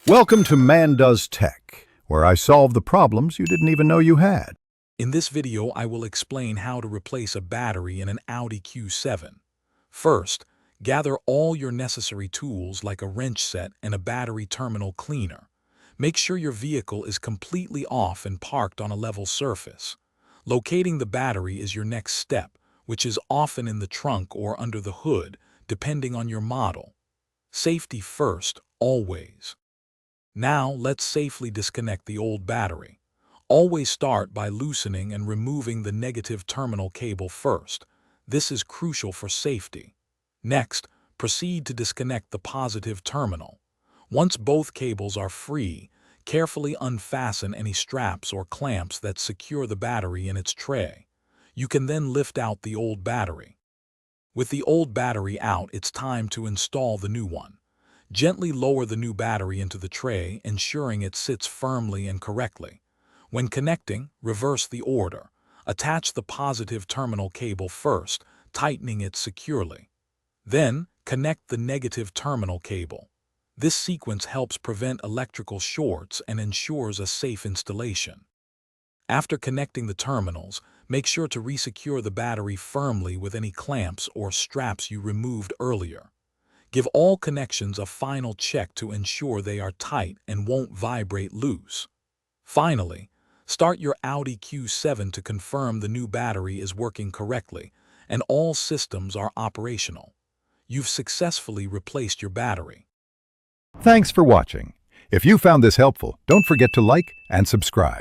Welcome to Man Does Tech, where I solve the problems you didn't even know you had. In this video, I will explain how to replace a battery in an Audi Q7. First, gather all your necessary tools like a wrench set and a battery terminal cleaner. Make sure your vehicle is completely off and parked on a level surface. Locating the battery is your next step, which is often in the trunk or under the hood, depending on your model. Safety first, always. Now, let's safely disconnect the old battery. Always start by loosening and removing the negative terminal cable first. This is crucial for safety. Next, proceed to disconnect the positive terminal. Once both cables are free, carefully unfasten any straps or clamps that secure the battery in its tray. You can then lift out the old battery. With the old battery out, it's time to install the new one. Gently lower the new battery into the tray, ensuring it sits firmly and correctly. When connecting, reverse the order. Attach the positive terminal cable first, tightening it securely. Then, connect the negative terminal cable. This sequence helps prevent electrical shorts and ensures a safe installation. After connecting the terminals, make sure to resecure the battery firmly with any clamps or straps you removed earlier. Give all connections a final check to ensure they are tight and won't vibrate loose. Finally, start your Audi Q7 to confirm the new battery is working correctly and all systems are operational. You've successfully replaced your battery. Thanks for watching. If you found this helpful, don't forget to like and subscribe.